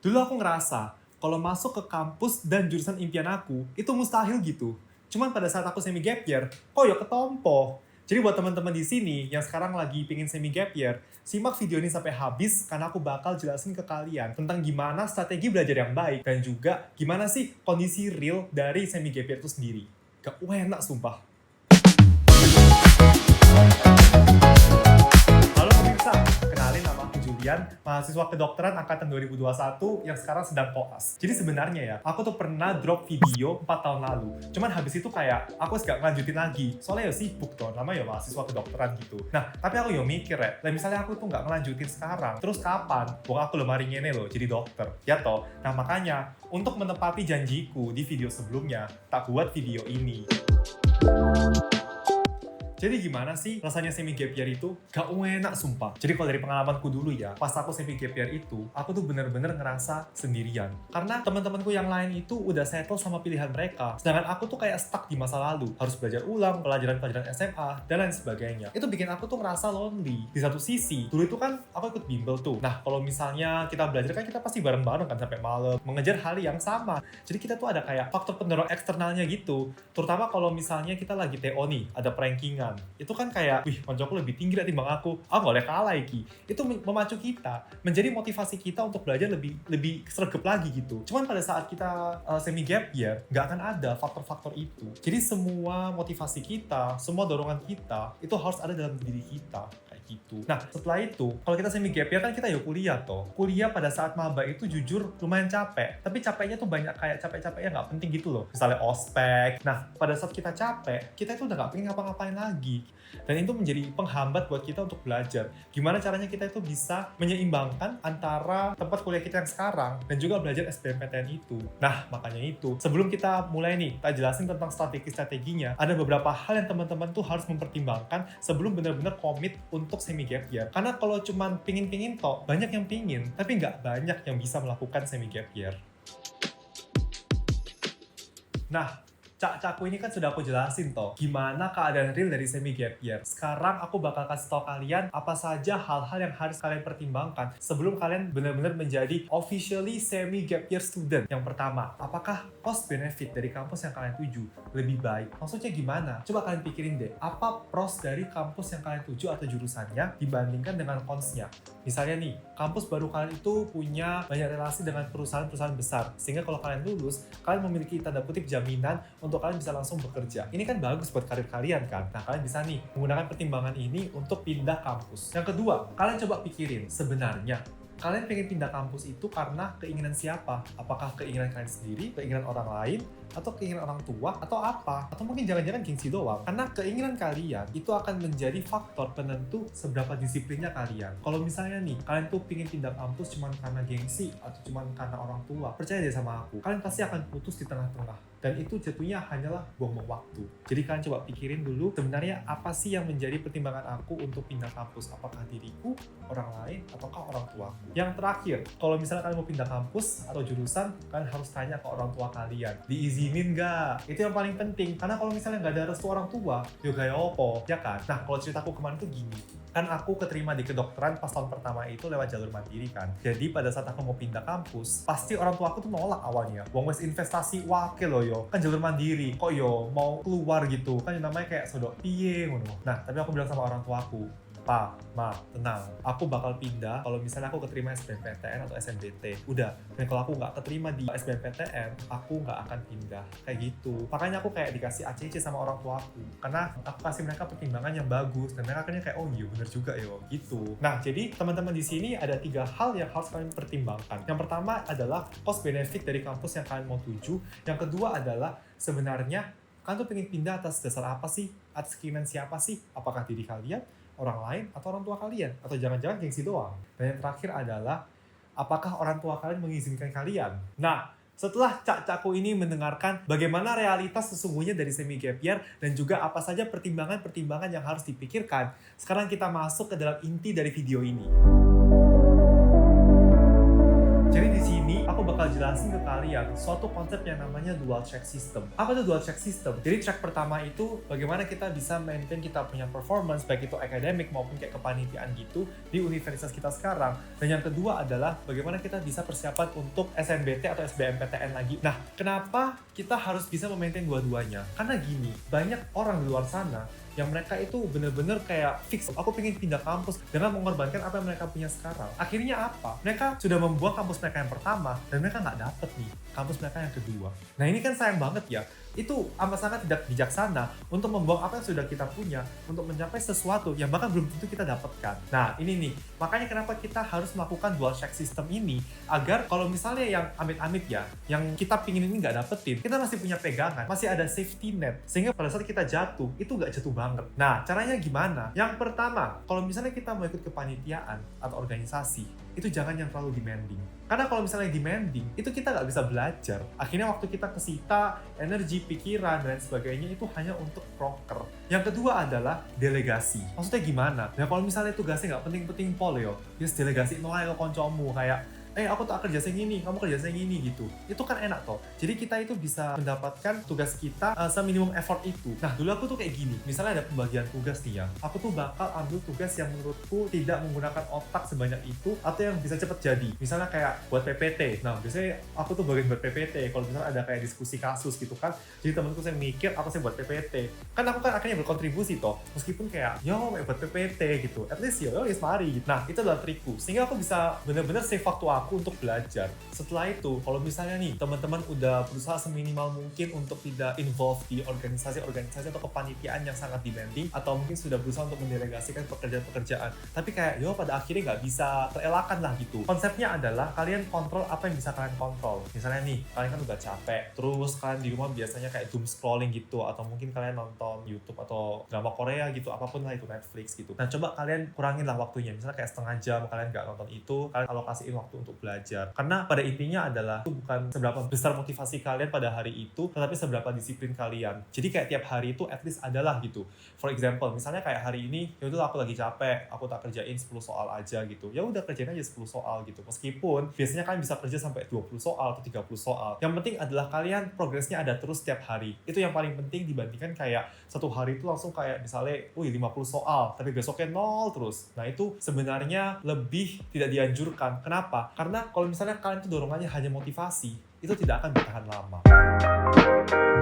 Dulu aku ngerasa, kalau masuk ke kampus dan jurusan impian aku, itu mustahil gitu. Cuman pada saat aku semi gap year, kok ya ketompo. Jadi buat teman-teman di sini yang sekarang lagi pingin semi gap year, simak video ini sampai habis karena aku bakal jelasin ke kalian tentang gimana strategi belajar yang baik dan juga gimana sih kondisi real dari semi gap year itu sendiri. Gak enak sumpah. Halo pemirsa, kenalin nama aku Julian, mahasiswa kedokteran angkatan 2021 yang sekarang sedang koas. Jadi sebenarnya ya, aku tuh pernah drop video 4 tahun lalu. Cuman habis itu kayak, aku gak ngelanjutin lagi. Soalnya ya sibuk tuh, namanya ya mahasiswa kedokteran gitu. Nah, tapi aku ya mikir ya, lah misalnya aku tuh gak ngelanjutin sekarang, terus kapan? Wong aku lemari ngene loh, jadi dokter. Ya toh? Nah makanya, untuk menepati janjiku di video sebelumnya, tak buat video ini. Jadi gimana sih rasanya semi gap year itu? Gak enak sumpah. Jadi kalau dari pengalamanku dulu ya, pas aku semi gap year itu, aku tuh bener-bener ngerasa sendirian. Karena teman-temanku yang lain itu udah settle sama pilihan mereka. Sedangkan aku tuh kayak stuck di masa lalu. Harus belajar ulang, pelajaran-pelajaran SMA, dan lain sebagainya. Itu bikin aku tuh ngerasa lonely. Di satu sisi, dulu itu kan aku ikut bimbel tuh. Nah, kalau misalnya kita belajar kan kita pasti bareng-bareng kan sampai malam. Mengejar hal yang sama. Jadi kita tuh ada kayak faktor pendorong eksternalnya gitu. Terutama kalau misalnya kita lagi TO nih, ada prankingan. Itu kan kayak, wih, koncoku lebih tinggi timbang aku. Ah, gak boleh kalah iki. Itu memacu kita, menjadi motivasi kita untuk belajar lebih sregep lagi gitu. Cuman pada saat kita semi gap year, gak akan ada faktor-faktor itu. Jadi semua motivasi kita, semua dorongan kita, itu harus ada dalam diri kita. Gitu. Nah, setelah itu, kalau kita semi gap year kan kita ya kuliah toh. Kuliah pada saat maba itu jujur lumayan capek. Tapi capeknya tuh banyak kayak capek-capeknya nggak penting gitu loh. Misalnya ospek. Nah, pada saat kita capek, kita itu udah nggak pengen ngapa-ngapain lagi. Dan itu menjadi penghambat buat kita untuk belajar. Gimana caranya kita itu bisa menyeimbangkan antara tempat kuliah kita yang sekarang dan juga belajar SBMPTN itu. Nah, makanya itu. Sebelum kita mulai nih, kita jelasin tentang strategi-strateginya. Ada beberapa hal yang teman-teman tuh harus mempertimbangkan sebelum benar-benar komit untuk semi gap year. Karena kalau cuman pingin-pingin toh, banyak yang pingin, tapi nggak banyak yang bisa melakukan semi gap year. Nah, cak-cakku ini kan sudah aku jelasin toh, gimana keadaan real dari semi gap year. Sekarang aku bakal kasih tau kalian apa saja hal-hal yang harus kalian pertimbangkan sebelum kalian benar-benar menjadi officially semi gap year student. Yang pertama, apakah cost benefit dari kampus yang kalian tuju lebih baik? Maksudnya gimana? Coba kalian pikirin deh, apa pros dari kampus yang kalian tuju atau jurusannya dibandingkan dengan cons-nya. Misalnya nih, kampus baru kalian itu punya banyak relasi dengan perusahaan-perusahaan besar, sehingga kalau kalian lulus, kalian memiliki tanda kutip jaminan untuk kalian bisa langsung bekerja. Ini kan bagus buat karir kalian kan? Nah, kalian bisa nih menggunakan pertimbangan ini untuk pindah kampus. Yang kedua, kalian coba pikirin sebenarnya kalian pengen pindah kampus itu karena keinginan siapa? Apakah keinginan kalian sendiri, keinginan orang lain, atau keinginan orang tua, atau apa? Atau mungkin jangan-jangan gengsi doang. Karena keinginan kalian itu akan menjadi faktor penentu seberapa disiplinnya kalian. Kalau misalnya nih, kalian tuh pengen pindah kampus cuma karena gengsi, atau cuma karena orang tua, percaya deh sama aku, kalian pasti akan putus di tengah-tengah. Dan itu jatuhnya hanyalah buang-buang waktu. Jadi kalian coba pikirin dulu, sebenarnya apa sih yang menjadi pertimbangan aku untuk pindah kampus? Apakah diriku, orang lain, ataukah orang tuaku? Yang terakhir, kalau misalnya kalian mau pindah kampus atau jurusan, kalian harus tanya ke orang tua kalian. Diizinin nggak? Itu yang paling penting. Karena kalau misalnya nggak ada restu orang tua, ya gaya opo, ya kan? Nah, kalau ceritaku kemarin tuh gini. Kan aku keterima di kedokteran pas tahun pertama itu lewat jalur mandiri kan. Jadi pada saat aku mau pindah kampus, pasti orang tua aku tuh nolak awalnya. Wong wes investasi wakil loh yo. Kan jalur mandiri, kok yo mau keluar gitu. Kan yang namanya kayak sodok piye ngono. Nah, tapi aku bilang sama orang tua aku, Pa, Ma, tenang. Aku bakal pindah kalau misalnya aku keterima SBMPTN atau SNBT. Udah. Dan kalau aku nggak keterima di SBMPTN, aku nggak akan pindah. Kayak gitu. Makanya aku kayak dikasih ACC sama orang tua aku. Karena aku kasih mereka pertimbangan yang bagus. Dan mereka akhirnya kayak, oh iya bener juga yo. Gitu. Nah, jadi teman-teman di sini ada 3 hal yang harus kalian pertimbangkan. Yang pertama adalah cost benefit dari kampus yang kalian mau tuju. Yang kedua adalah sebenarnya kalian tuh pengen pindah atas dasar apa sih? Atas keinginan siapa sih? Apakah diri kalian, orang lain, atau orang tua kalian? Atau jangan-jangan gengsi doang? Dan yang terakhir adalah, apakah orang tua kalian mengizinkan kalian? Nah, setelah cak-cakku ini mendengarkan bagaimana realitas sesungguhnya dari semi gap year dan juga apa saja pertimbangan-pertimbangan yang harus dipikirkan, sekarang kita masuk ke dalam inti dari video ini. Jadi di sini aku bakal jelasin ke kalian suatu konsep yang namanya dual track system. Apa itu dual track system? Jadi track pertama itu bagaimana kita bisa maintain kita punya performance, baik itu akademik maupun kayak kepanitiaan gitu di universitas kita sekarang. Dan yang kedua adalah bagaimana kita bisa persiapan untuk SNBT atau SBMPTN lagi. Nah, kenapa kita harus bisa memaintain dua-duanya? Karena gini, banyak orang di luar sana yang mereka itu bener-bener kayak fix, aku pengen pindah kampus dengan mengorbankan apa yang mereka punya sekarang. Akhirnya apa? Mereka sudah membuang kampus mereka yang pertama dan mereka nggak dapet nih kampus mereka yang kedua. Nah ini kan sayang banget ya. Itu amat sangat tidak bijaksana untuk membuang apa yang sudah kita punya untuk mencapai sesuatu yang bahkan belum tentu kita dapatkan. Nah ini nih, makanya kenapa kita harus melakukan dual track system ini, agar kalau misalnya yang amit-amit ya, yang kita pingin ini nggak dapetin, kita masih punya pegangan, masih ada safety net, sehingga pada saat kita jatuh, itu nggak jatuh banget. Nah caranya gimana? Yang pertama, kalau misalnya kita mau ikut kepanitiaan atau organisasi, itu jangan yang terlalu demanding. Karena kalau misalnya demanding, itu kita nggak bisa belajar. Akhirnya waktu kita kesita, energi, pikiran, dan sebagainya itu hanya untuk proker. Yang kedua adalah delegasi. Maksudnya gimana? Nah kalau misalnya tugasnya nggak penting-penting pol yo, just delegasi no ke koncomu kayak aku tak kerja yang ini, kamu kerja yang ini gitu. Itu kan enak toh. Jadi kita itu bisa mendapatkan tugas kita seminimum effort itu. Nah dulu aku tuh kayak gini, misalnya ada pembagian tugas nih ya, aku tuh bakal ambil tugas yang menurutku tidak menggunakan otak sebanyak itu atau yang bisa cepet jadi. Misalnya kayak buat PPT. Nah biasanya aku tuh bagian buat PPT. Kalau misalnya ada kayak diskusi kasus gitu kan, jadi temenku saya mikir, aku saya buat PPT. Kan aku kan akhirnya berkontribusi toh, meskipun kayak yo buat PPT gitu. At least yo mari. Nah itu adalah trikku, sehingga aku bisa bener-bener save waktu aku untuk belajar. Setelah itu, kalau misalnya nih teman-teman udah berusaha seminimal mungkin untuk tidak involve di organisasi-organisasi atau kepanitiaan yang sangat demanding, atau mungkin sudah berusaha untuk mendelegasikan pekerjaan-pekerjaan, tapi kayak pada akhirnya nggak bisa terelakkan lah gitu. Konsepnya adalah kalian kontrol apa yang bisa kalian kontrol. Misalnya nih, kalian kan udah capek, terus kalian di rumah biasanya kayak doom scrolling gitu, atau mungkin kalian nonton YouTube atau drama Korea gitu, apapun lah itu, Netflix gitu. Nah coba kalian kurangin lah waktunya, misalnya kayak setengah jam kalian nggak nonton itu, kalian alokasiin waktu untuk belajar. Karena pada intinya adalah itu bukan seberapa besar motivasi kalian pada hari itu, tetapi seberapa disiplin kalian. Jadi kayak tiap hari itu at least adalah gitu. For example, misalnya kayak hari ini, yaudah aku lagi capek, aku tak kerjain 10 soal aja gitu. Ya udah kerjain aja 10 soal gitu. Meskipun biasanya kalian bisa kerja sampai 20 soal atau 30 soal. Yang penting adalah kalian progresnya ada terus setiap hari. Itu yang paling penting dibandingkan kayak satu hari itu langsung kayak misalnya 50 soal, tapi besoknya 0 terus. Nah itu sebenarnya lebih tidak dianjurkan. Kenapa? Karena kalau misalnya kalian tuh dorongannya hanya motivasi, itu tidak akan bertahan lama.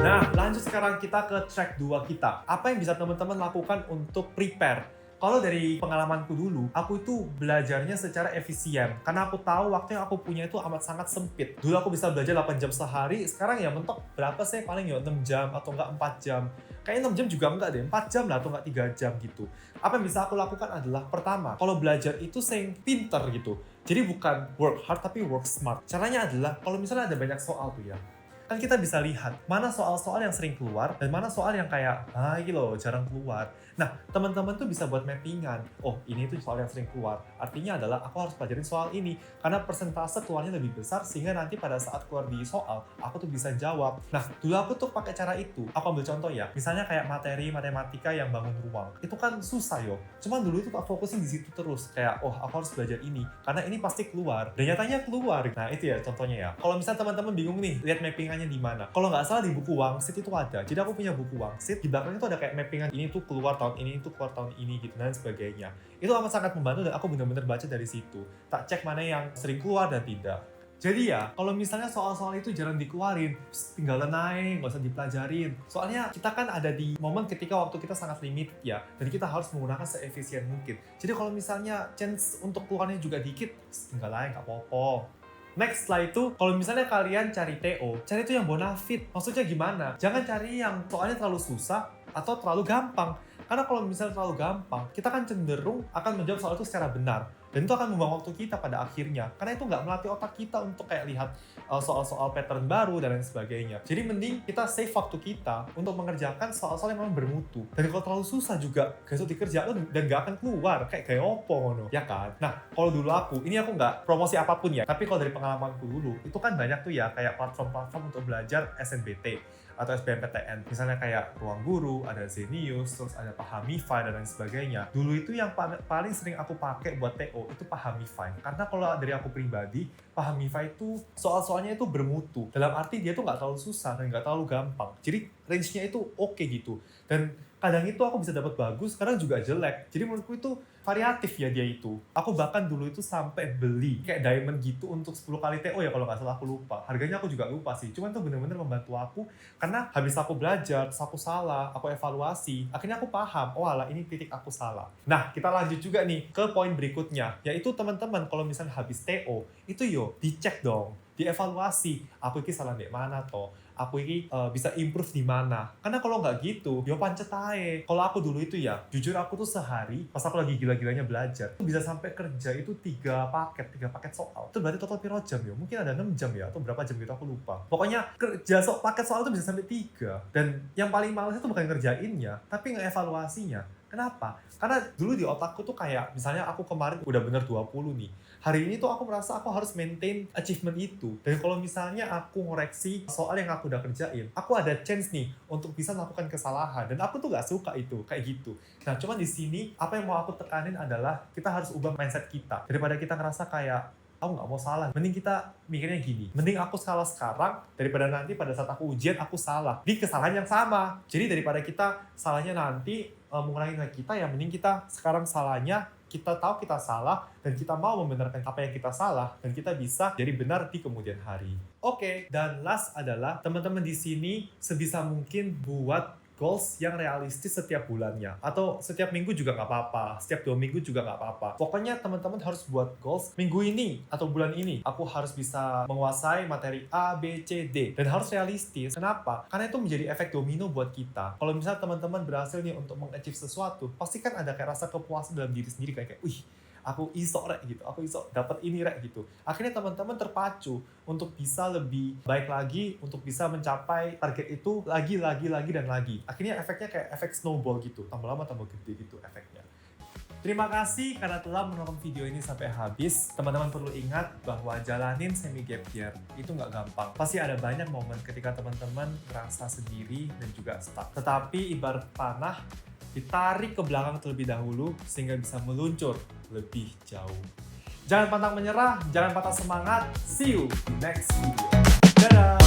Nah, lanjut sekarang kita ke track 2 kita. Apa yang bisa teman-teman lakukan untuk prepare? Kalau dari pengalamanku dulu, aku itu belajarnya secara efisien. Karena aku tahu waktu yang aku punya itu amat sangat sempit. Dulu aku bisa belajar 8 jam sehari, sekarang ya mentok berapa sih? Paling ya 6 jam atau enggak 4 jam. Kayaknya 6 jam juga enggak deh, 4 jam lah atau enggak 3 jam gitu. Apa yang bisa aku lakukan adalah, pertama, kalau belajar itu yang pinter gitu. Jadi bukan work hard tapi work smart. Caranya adalah, kalau misalnya ada banyak soal tuh ya, kan kita bisa lihat mana soal-soal yang sering keluar dan mana soal yang kayak ini loh jarang keluar. Nah teman-teman tuh bisa buat mappingan, oh ini tuh soal yang sering keluar, artinya adalah aku harus pelajarin soal ini karena persentase keluarnya lebih besar, sehingga nanti pada saat keluar di soal aku tuh bisa jawab. Nah dulu aku tuh pakai cara itu. Aku ambil contoh ya, misalnya kayak materi matematika yang bangun ruang, itu kan susah yo, cuman dulu itu tak fokusin di situ terus, kayak aku harus belajar ini karena ini pasti keluar, dan nyatanya keluar. Nah itu ya contohnya ya. Kalau misalnya teman-teman bingung nih lihat mappingannya di mana, kalau nggak salah di buku Wangsit itu ada. Jadi aku punya buku Wangsit, di belakangnya tuh ada kayak mappingan ini tuh keluar tahun ini, itu keluar tahun ini gitu dan sebagainya. Itu amat sangat membantu dan aku benar-benar baca dari situ, tak cek mana yang sering keluar dan tidak. Jadi ya, kalau misalnya soal-soal itu jarang dikeluarin, tinggal naik, nggak usah dipelajarin. Soalnya kita kan ada di momen ketika waktu kita sangat limited ya, dan kita harus menggunakan seefisien mungkin. Jadi kalau misalnya chance untuk keluarnya juga dikit, tinggal naik, nggak apa-apa. Next, setelah itu, kalau misalnya kalian cari TO, cari itu yang bonafit. Maksudnya gimana? Jangan cari yang soalnya terlalu susah atau terlalu gampang. Karena kalau misalnya terlalu gampang, kita kan cenderung akan menjawab soal itu secara benar. Dan itu akan membuang waktu kita pada akhirnya. Karena itu nggak melatih otak kita untuk kayak lihat soal-soal pattern baru dan lain sebagainya. Jadi mending kita save waktu kita untuk mengerjakan soal-soal yang memang bermutu. Dan kalau terlalu susah juga, besok dikerjakan dan nggak akan keluar. Kayak opo ngono, ya kan? Nah, kalau dulu ini aku nggak promosi apapun ya. Tapi kalau dari pengalamanku dulu, itu kan banyak tuh ya kayak platform-platform untuk belajar SNBT. atau SBMPTN. Misalnya kayak Ruang Guru, ada Zenius, terus ada Pahamify dan lain sebagainya. Dulu itu yang paling sering aku pakai buat TO itu Pahamify. Karena kalau dari aku pribadi, Pahamify itu soal-soalnya itu bermutu. Dalam arti dia tuh nggak terlalu susah dan nggak terlalu gampang. Jadi range-nya itu oke gitu. Dan kadang itu aku bisa dapat bagus, kadang juga jelek. Jadi menurutku itu variatif ya dia itu. Aku bahkan dulu itu sampai beli kayak diamond gitu untuk 10 kali TO ya kalau nggak salah, aku lupa. Harganya aku juga lupa sih. Cuman tuh bener-bener membantu aku karena habis aku belajar, terus aku salah, aku evaluasi. Akhirnya aku paham, oh alah ini titik aku salah. Nah kita lanjut juga nih ke poin berikutnya. Yaitu teman-teman kalau misalnya habis TO, itu dicek dong. Dievaluasi. Aku ini salah di mana toh? Aku ini bisa improve di mana. Karena kalau nggak gitu, pancet aja. Kalau aku dulu itu ya, jujur aku tuh sehari, pas aku lagi gila-gilanya belajar, bisa sampai kerja itu 3 paket soal. Itu berarti total piro jam ya? Mungkin ada 6 jam ya, atau berapa jam gitu aku lupa. Pokoknya kerja paket soal itu bisa sampai 3. Dan yang paling males itu bukan ngerjainnya, tapi ngeevaluasinya. Kenapa? Karena dulu di otakku tuh kayak, misalnya aku kemarin udah bener 20 nih. Hari ini tuh aku merasa aku harus maintain achievement itu. Dan kalau misalnya aku ngoreksi soal yang aku udah kerjain, aku ada chance nih untuk bisa melakukan kesalahan. Dan aku tuh gak suka itu, kayak gitu. Nah, cuman di sini apa yang mau aku tekanin adalah kita harus ubah mindset kita. Daripada kita ngerasa kayak, aku nggak mau salah. Mending kita mikirnya gini, mending aku salah sekarang daripada nanti pada saat aku ujian aku salah di kesalahan yang sama. Jadi daripada kita salahnya nanti mengurangi nilai kita, ya mending kita sekarang salahnya kita tahu kita salah dan kita mau membenarkan apa yang kita salah dan kita bisa jadi benar di kemudian hari. Oke, dan last adalah teman-teman di sini sebisa mungkin buat goals yang realistis setiap bulannya, atau setiap minggu juga nggak apa-apa, setiap 2 minggu juga nggak apa-apa. Pokoknya teman-teman harus buat goals minggu ini atau bulan ini. Aku harus bisa menguasai materi A, B, C, D, dan harus realistis. Kenapa? Karena itu menjadi efek domino buat kita. Kalau misalnya teman-teman berhasil nih untuk meng-achieve sesuatu, pasti kan ada kayak rasa kepuasan dalam diri sendiri, kayak wih, aku iso rek gitu, aku iso dapat ini rek gitu. Akhirnya teman-teman terpacu untuk bisa lebih baik lagi, untuk bisa mencapai target itu lagi dan lagi. Akhirnya efeknya kayak efek snowball gitu, tambah lama tambah gede gitu efeknya. Terima kasih karena telah menonton video ini sampai habis. Teman-teman perlu ingat bahwa jalanin semi gap year itu nggak gampang. Pasti ada banyak momen ketika teman-teman merasa sendiri dan juga stuck. Tetapi ibarat panah, ditarik ke belakang terlebih dahulu sehingga bisa meluncur lebih jauh. Jangan pantang menyerah, jangan patah semangat. See you next video. Dadah!